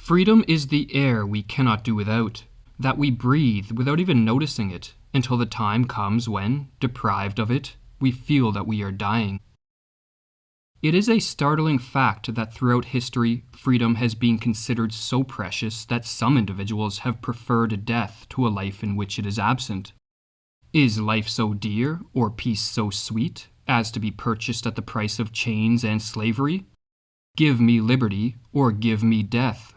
Freedom is the air we cannot do without, that we breathe without even noticing it, until the time comes when, deprived of it, we feel that we are dying. It is a startling fact that throughout history, freedom has been considered so precious that some individuals have preferred death to a life in which it is absent. Is life so dear, or peace so sweet, as to be purchased at the price of chains and slavery? Give me liberty, or give me death.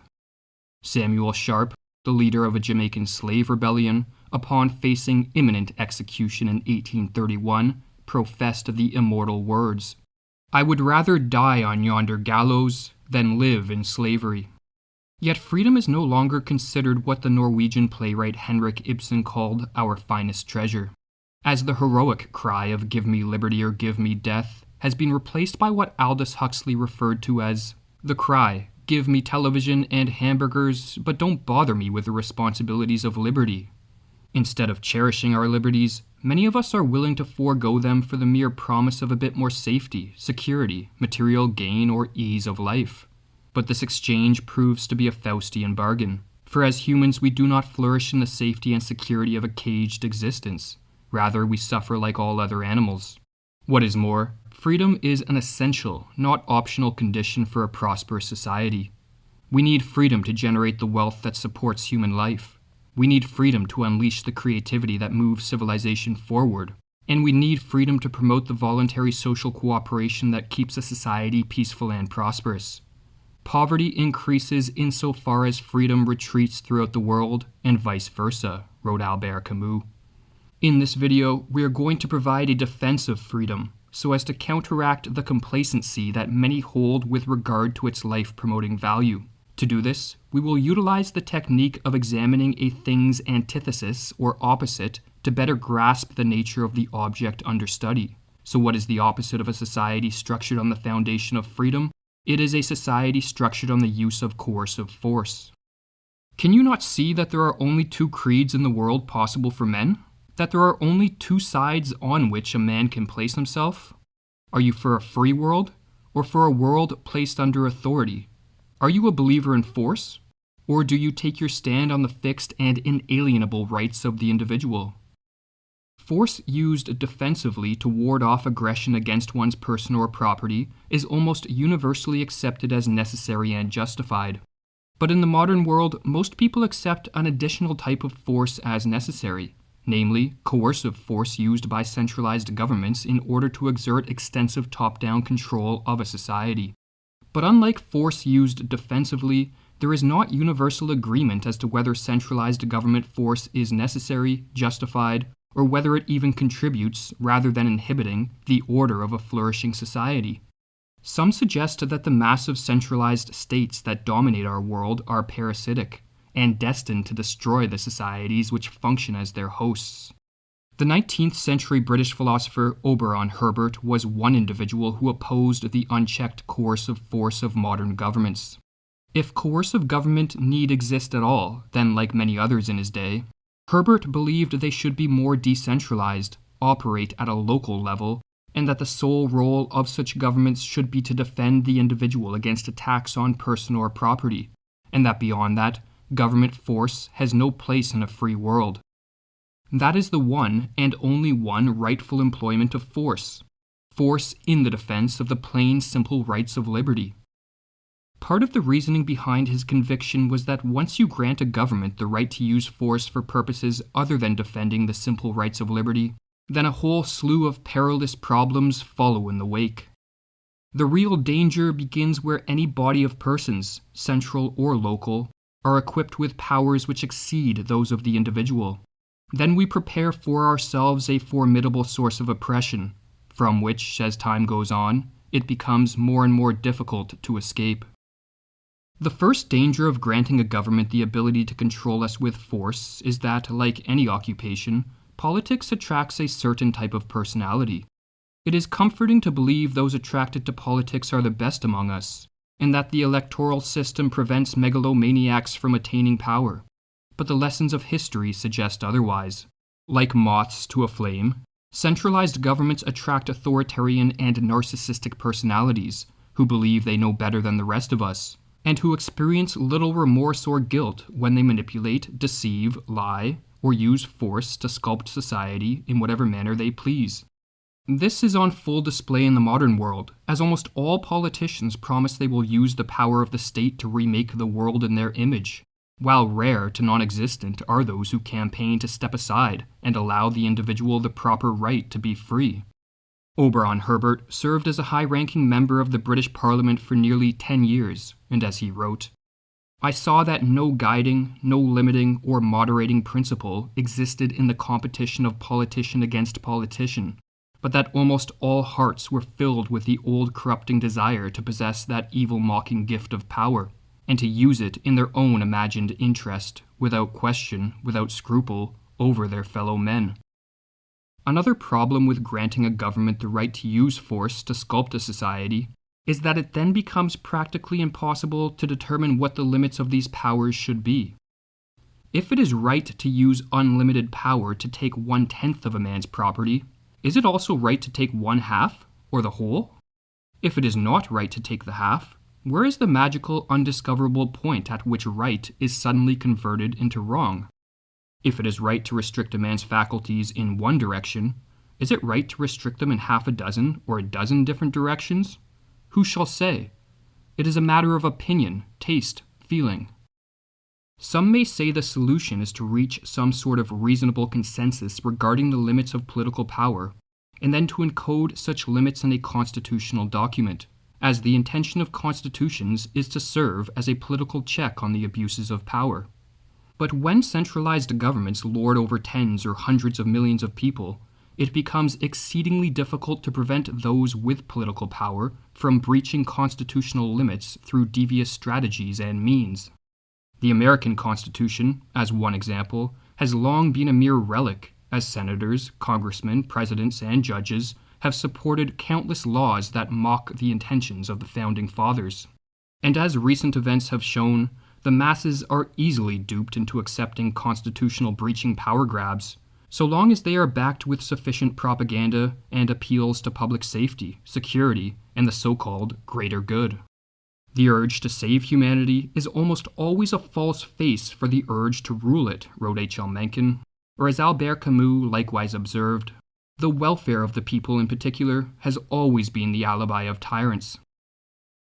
Samuel Sharp, the leader of a Jamaican slave rebellion, upon facing imminent execution in 1831, professed the immortal words, "I would rather die on yonder gallows than live in slavery." Yet freedom is no longer considered what the Norwegian playwright Henrik Ibsen called our finest treasure, as the heroic cry of "give me liberty or give me death" has been replaced by what Aldous Huxley referred to as the cry, "give me television and hamburgers, but don't bother me with the responsibilities of liberty." Instead of cherishing our liberties, many of us are willing to forego them for the mere promise of a bit more safety, security, material gain, or ease of life. But this exchange proves to be a Faustian bargain, for as humans we do not flourish in the safety and security of a caged existence. Rather, we suffer like all other animals. What is more, freedom is an essential, not optional condition for a prosperous society. We need freedom to generate the wealth that supports human life. We need freedom to unleash the creativity that moves civilization forward. And we need freedom to promote the voluntary social cooperation that keeps a society peaceful and prosperous. Poverty increases insofar as freedom retreats throughout the world, and vice versa, wrote Albert Camus. In this video, we are going to provide a defense of freedom, so as to counteract the complacency that many hold with regard to its life-promoting value. To do this, we will utilize the technique of examining a thing's antithesis or opposite to better grasp the nature of the object under study. So what is the opposite of a society structured on the foundation of freedom? It is a society structured on the use of coercive force. Can you not see that there are only two creeds in the world possible for men? That there are only two sides on which a man can place himself? Are you for a free world, or for a world placed under authority? Are you a believer in force, or do you take your stand on the fixed and inalienable rights of the individual? Force used defensively to ward off aggression against one's person or property is almost universally accepted as necessary and justified. But in the modern world, most people accept an additional type of force as necessary, namely coercive force used by centralized governments in order to exert extensive top-down control of a society. But unlike force used defensively, there is not universal agreement as to whether centralized government force is necessary, justified, or whether it even contributes, rather than inhibiting, the order of a flourishing society. Some suggest that the massive centralized states that dominate our world are parasitic, and destined to destroy the societies which function as their hosts. The 19th century British philosopher Oberon Herbert was one individual who opposed the unchecked coercive force of modern governments. If coercive government need exist at all, then like many others in his day, Herbert believed they should be more decentralized, operate at a local level, and that the sole role of such governments should be to defend the individual against attacks on person or property, and that beyond that, government force has no place in a free world. That is the one and only one rightful employment of force. Force in the defense of the plain, simple rights of liberty. Part of the reasoning behind his conviction was that once you grant a government the right to use force for purposes other than defending the simple rights of liberty, then a whole slew of perilous problems follow in the wake. The real danger begins where any body of persons, central or local, are equipped with powers which exceed those of the individual. Then we prepare for ourselves a formidable source of oppression, from which, as time goes on, it becomes more and more difficult to escape. The first danger of granting a government the ability to control us with force is that, like any occupation, politics attracts a certain type of personality. It is comforting to believe those attracted to politics are the best among us, and that the electoral system prevents megalomaniacs from attaining power. But the lessons of history suggest otherwise. Like moths to a flame, centralized governments attract authoritarian and narcissistic personalities who believe they know better than the rest of us, and who experience little remorse or guilt when they manipulate, deceive, lie, or use force to sculpt society in whatever manner they please. This is on full display in the modern world, as almost all politicians promise they will use the power of the state to remake the world in their image, while rare to non-existent are those who campaign to step aside and allow the individual the proper right to be free. Oberon Herbert served as a high-ranking member of the British Parliament for nearly 10 years, and as he wrote, "I saw that no guiding, no limiting, or moderating principle existed in the competition of politician against politician, but that almost all hearts were filled with the old corrupting desire to possess that evil mocking gift of power, and to use it in their own imagined interest, without question, without scruple, over their fellow men." Another problem with granting a government the right to use force to sculpt a society is that it then becomes practically impossible to determine what the limits of these powers should be. If it is right to use unlimited power to take 1/10 of a man's property, is it also right to take 1/2, or the whole? If it is not right to take the half, where is the magical, undiscoverable point at which right is suddenly converted into wrong? If it is right to restrict a man's faculties in one direction, is it right to restrict them in half a dozen or a dozen different directions? Who shall say? It is a matter of opinion, taste, feeling. Some may say the solution is to reach some sort of reasonable consensus regarding the limits of political power, and then to encode such limits in a constitutional document, as the intention of constitutions is to serve as a political check on the abuses of power. But when centralized governments lord over tens or hundreds of millions of people, it becomes exceedingly difficult to prevent those with political power from breaching constitutional limits through devious strategies and means. The American Constitution, as one example, has long been a mere relic, as senators, congressmen, presidents, and judges have supported countless laws that mock the intentions of the Founding Fathers. And as recent events have shown, the masses are easily duped into accepting constitutional breaching power grabs, so long as they are backed with sufficient propaganda and appeals to public safety, security, and the so-called greater good. The urge to save humanity is almost always a false face for the urge to rule it, wrote H.L. Mencken, or as Albert Camus likewise observed, the welfare of the people in particular has always been the alibi of tyrants.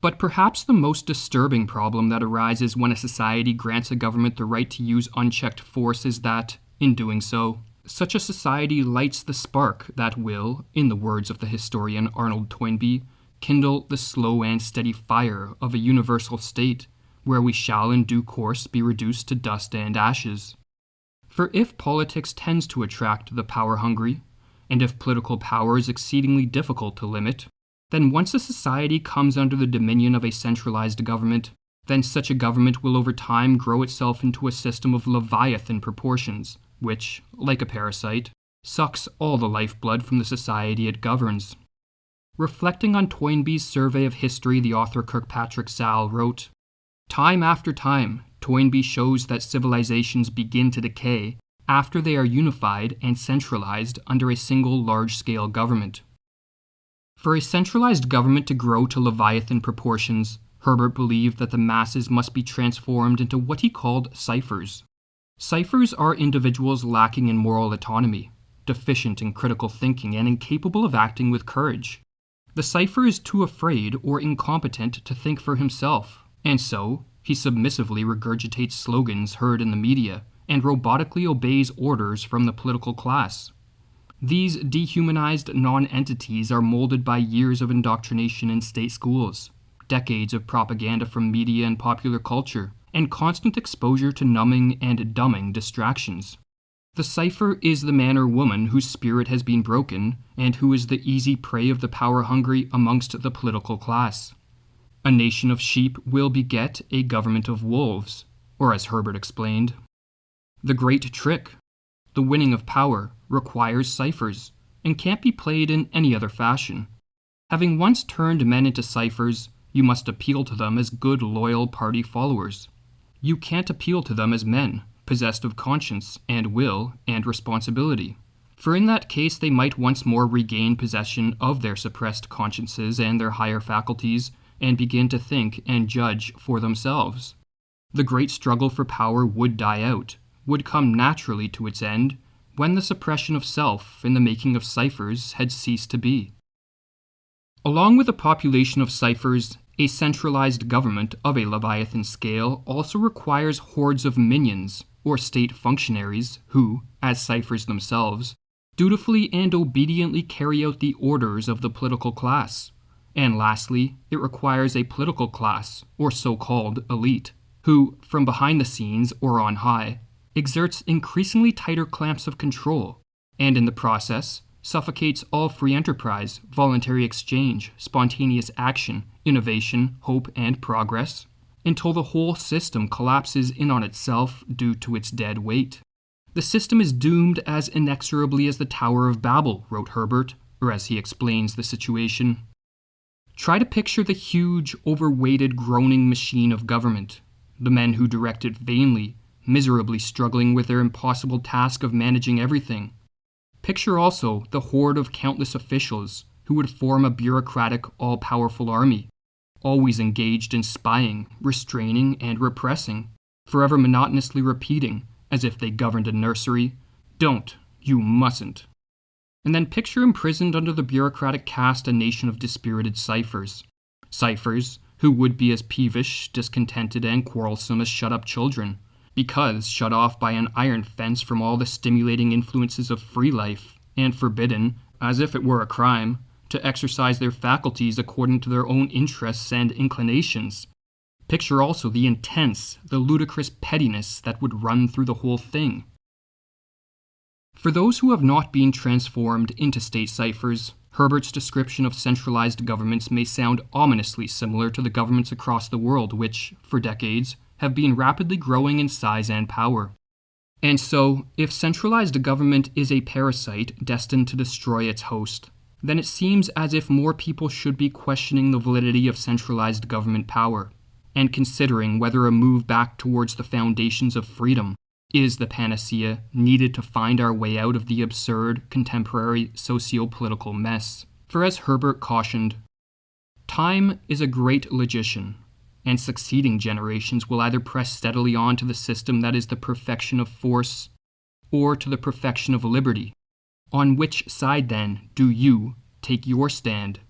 But perhaps the most disturbing problem that arises when a society grants a government the right to use unchecked force is that, in doing so, such a society lights the spark that will, in the words of the historian Arnold Toynbee, kindle the slow and steady fire of a universal state, where we shall in due course be reduced to dust and ashes. For if politics tends to attract the power-hungry, and if political power is exceedingly difficult to limit, then once a society comes under the dominion of a centralized government, then such a government will over time grow itself into a system of leviathan proportions, which, like a parasite, sucks all the lifeblood from the society it governs. Reflecting on Toynbee's survey of history, the author Kirkpatrick Sall wrote, "Time after time, Toynbee shows that civilizations begin to decay after they are unified and centralized under a single large-scale government. For a centralized government to grow to leviathan proportions, Herbert believed that the masses must be transformed into what he called ciphers. Ciphers are individuals lacking in moral autonomy, deficient in critical thinking, and incapable of acting with courage. The cipher is too afraid or incompetent to think for himself, and so he submissively regurgitates slogans heard in the media and robotically obeys orders from the political class. These dehumanized non-entities are molded by years of indoctrination in state schools, decades of propaganda from media and popular culture, and constant exposure to numbing and dumbing distractions. The cipher is the man or woman whose spirit has been broken and who is the easy prey of the power-hungry amongst the political class. A nation of sheep will beget a government of wolves, or as Herbert explained, the great trick, the winning of power, requires ciphers, and can't be played in any other fashion. Having once turned men into ciphers, you must appeal to them as good loyal party followers. You can't appeal to them as men, possessed of conscience and will and responsibility. For in that case they might once more regain possession of their suppressed consciences and their higher faculties, and begin to think and judge for themselves. The great struggle for power would die out, would come naturally to its end, when the suppression of self in the making of ciphers had ceased to be. Along with a population of ciphers, a centralized government of a Leviathan scale also requires hordes of minions, or state functionaries, who, as ciphers themselves, dutifully and obediently carry out the orders of the political class. And lastly, it requires a political class, or so-called elite, who, from behind the scenes or on high, exerts increasingly tighter clamps of control, and in the process, suffocates all free enterprise, voluntary exchange, spontaneous action, innovation, hope, and progress, until the whole system collapses in on itself due to its dead weight. The system is doomed as inexorably as the Tower of Babel, wrote Herbert, or as he explains the situation. Try to picture the huge, overweighted, groaning machine of government, the men who direct it vainly, miserably struggling with their impossible task of managing everything. Picture also the horde of countless officials who would form a bureaucratic, all-powerful army, always engaged in spying, restraining, and repressing, forever monotonously repeating, as if they governed a nursery, "Don't, you mustn't." And then picture imprisoned under the bureaucratic caste a nation of dispirited ciphers. Ciphers who would be as peevish, discontented, and quarrelsome as shut-up children, because shut off by an iron fence from all the stimulating influences of free life, and forbidden, as if it were a crime, to exercise their faculties according to their own interests and inclinations. Picture also the intense, the ludicrous pettiness that would run through the whole thing. For those who have not been transformed into state ciphers, Herbert's description of centralized governments may sound ominously similar to the governments across the world which, for decades, have been rapidly growing in size and power. And so, if centralized government is a parasite destined to destroy its host, then it seems as if more people should be questioning the validity of centralized government power, and considering whether a move back towards the foundations of freedom is the panacea needed to find our way out of the absurd contemporary socio-political mess. For as Herbert cautioned, time is a great logician, and succeeding generations will either press steadily on to the system that is the perfection of force, or to the perfection of liberty. On which side, then, do you take your stand?